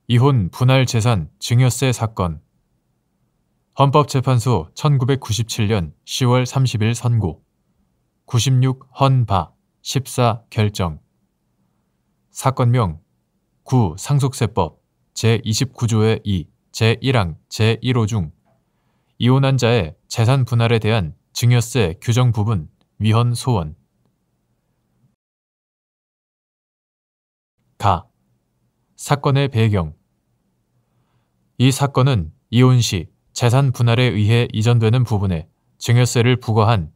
이혼 분할 재산 증여세 사건. 헌법재판소 1997년 10월 30일 선고. 96 헌바 14 결정. 사건명 구 상속세법 제29조의 2 제1항 제1호 중 이혼한 자의 재산 분할에 대한 증여세 규정 부분 위헌 소원. 가. 사건의 배경. 이 사건은 이혼 시 재산 분할에 의해 이전되는 부분에 증여세를 부과한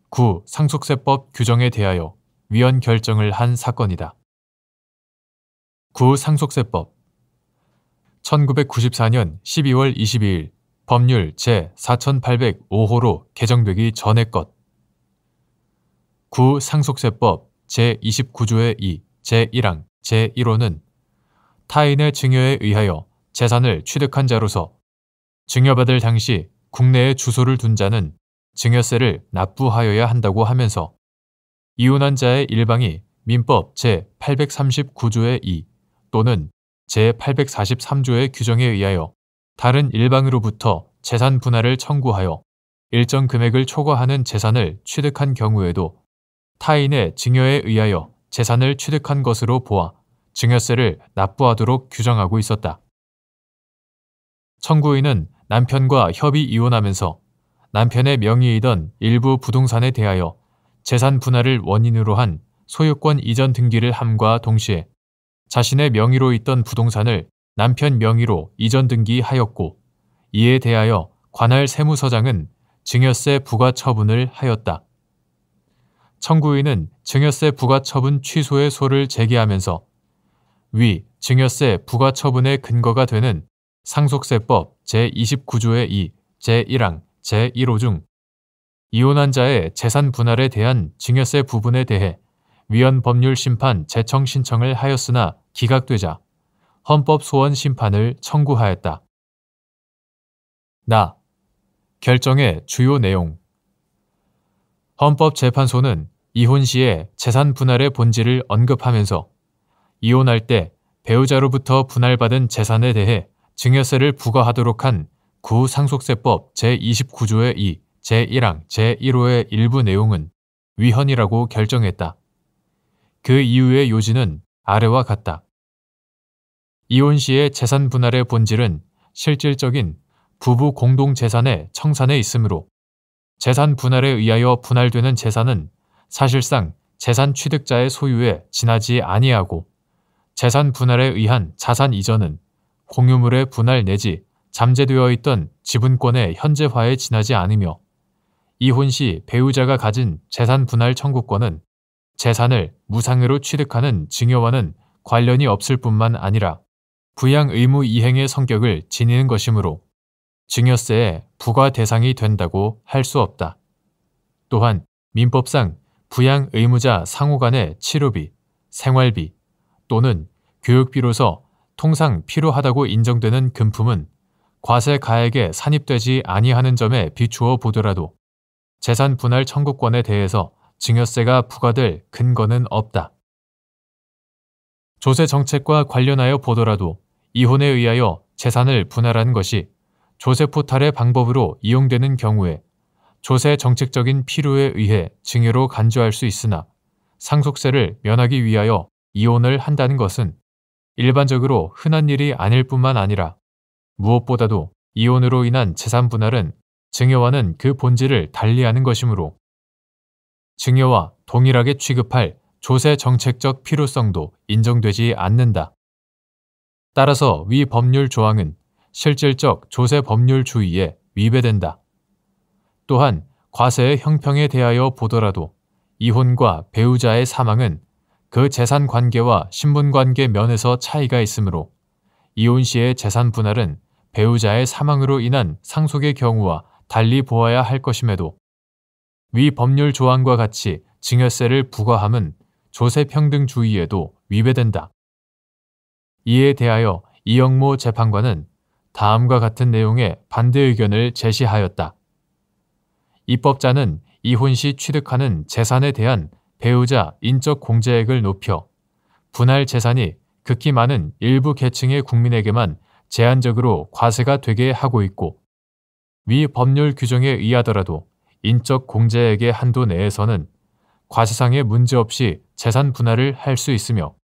구 상속세법 규정에 대하여 위헌 결정을 한 사건이다. 구 상속세법 1994년 12월 22일 법률 제4805호로 개정되기 전의 것. 구 상속세법 제29조의 2 제1항 제1호는 타인의 증여에 의하여 재산을 취득한 자로서 증여받을 당시 국내에 주소를 둔 자는 증여세를 납부하여야 한다고 하면서 이혼한 자의 일방이 민법 제839조의 2 또는 제843조의 규정에 의하여 다른 일방으로부터 재산 분할을 청구하여 일정 금액을 초과하는 재산을 취득한 경우에도 타인의 증여에 의하여 재산을 취득한 것으로 보아 증여세를 납부하도록 규정하고 있었다. 청구인은 남편과 협의 이혼하면서 남편의 명의이던 일부 부동산에 대하여 재산 분할을 원인으로 한 소유권 이전 등기를 함과 동시에 자신의 명의로 있던 부동산을 남편 명의로 이전 등기하였고 이에 대하여 관할 세무서장은 증여세 부과 처분을 하였다. 청구인은 증여세 부과 처분 취소의 소를 제기하면서 위 증여세 부과 처분의 근거가 되는 상속세법 제29조의 2 제1항 제1호 중 이혼한 자의 재산 분할에 대한 증여세 부분에 대해 위헌 법률 심판 재청 신청을 하였으나 기각되자 헌법 소원 심판을 청구하였다. 나. 결정의 주요 내용. 헌법재판소는 이혼 시의 재산 분할의 본질을 언급하면서 이혼할 때 배우자로부터 분할받은 재산에 대해 증여세를 부과하도록 한 구 상속세법 제29조의 2 제1항 제1호의 일부 내용은 위헌이라고 결정했다. 그 이유의 요지는 아래와 같다. 이혼 시의 재산 분할의 본질은 실질적인 부부 공동 재산의 청산에 있으므로 재산 분할에 의하여 분할되는 재산은 사실상 재산 취득자의 소유에 지나지 아니하고 재산 분할에 의한 자산 이전은 공유물의 분할 내지 잠재되어 있던 지분권의 현재화에 지나지 않으며 이혼 시 배우자가 가진 재산 분할 청구권은 재산을 무상으로 취득하는 증여와는 관련이 없을 뿐만 아니라 부양 의무 이행의 성격을 지니는 것이므로 증여세의 부과 대상이 된다고 할 수 없다. 또한 민법상 부양 의무자 상호 간의 치료비, 생활비 또는 교육비로서 통상 필요하다고 인정되는 금품은 과세 가액에 산입되지 아니하는 점에 비추어 보더라도 재산 분할 청구권에 대해서 증여세가 부과될 근거는 없다. 조세 정책과 관련하여 보더라도 이혼에 의하여 재산을 분할하는 것이 조세 포탈의 방법으로 이용되는 경우에 조세 정책적인 필요에 의해 증여로 간주할 수 있으나 상속세를 면하기 위하여 이혼을 한다는 것은 일반적으로 흔한 일이 아닐 뿐만 아니라 무엇보다도 이혼으로 인한 재산 분할은 증여와는 그 본질을 달리하는 것이므로 증여와 동일하게 취급할 조세 정책적 필요성도 인정되지 않는다. 따라서 위 법률 조항은 실질적 조세 법률주의에 위배된다. 또한 과세의 형평에 대하여 보더라도 이혼과 배우자의 사망은 그 재산 관계와 신분 관계 면에서 차이가 있으므로 이혼 시의 재산 분할은 배우자의 사망으로 인한 상속의 경우와 달리 보아야 할 것임에도 위 법률 조항과 같이 증여세를 부과함은 조세평등주의에도 위배된다. 이에 대하여 이영모 재판관은 다음과 같은 내용의 반대 의견을 제시하였다. 입법자는 이혼 시 취득하는 재산에 대한 배우자 인적 공제액을 높여 분할 재산이 극히 많은 일부 계층의 국민에게만 제한적으로 과세가 되게 하고 있고, 위 법률 규정에 의하더라도 인적 공제액의 한도 내에서는 과세상의 문제없이 재산 분할을 할 수 있으며,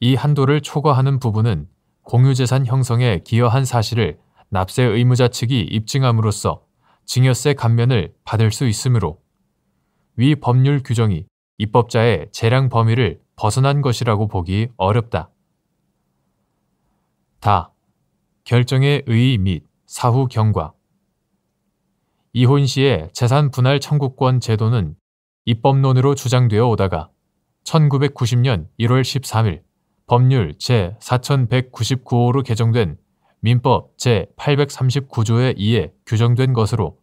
이 한도를 초과하는 부분은 공유재산 형성에 기여한 사실을 납세 의무자 측이 입증함으로써 증여세 감면을 받을 수 있으므로 위 법률 규정이 입법자의 재량 범위를 벗어난 것이라고 보기 어렵다. 다. 결정의 의의 및 사후 경과. 이혼 시의 재산 분할 청구권 제도는 입법론으로 주장되어 오다가 1990년 1월 13일 법률 제4199호로 개정된 민법 제839조에 의해 규정된 것으로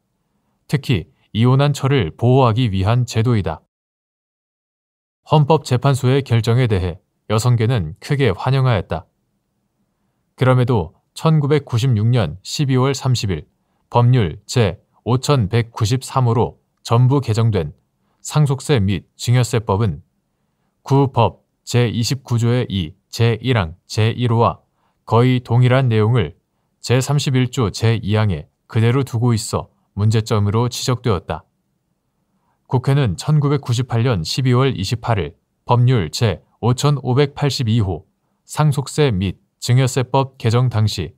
특히 이혼한 처를 보호하기 위한 제도이다. 헌법재판소의 결정에 대해 여성계는 크게 환영하였다. 그럼에도 1996년 12월 30일 법률 제5193호로 전부 개정된 상속세 및 증여세법은 구법 제29조의 2, 제1항, 제1호와 거의 동일한 내용을 제31조 제2항에 그대로 두고 있어 문제점으로 지적되었다. 국회는 1998년 12월 28일 법률 제5582호 상속세 및 증여세법 개정 당시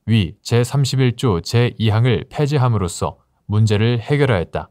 위 제31조 제2항을 폐지함으로써 문제를 해결하였다.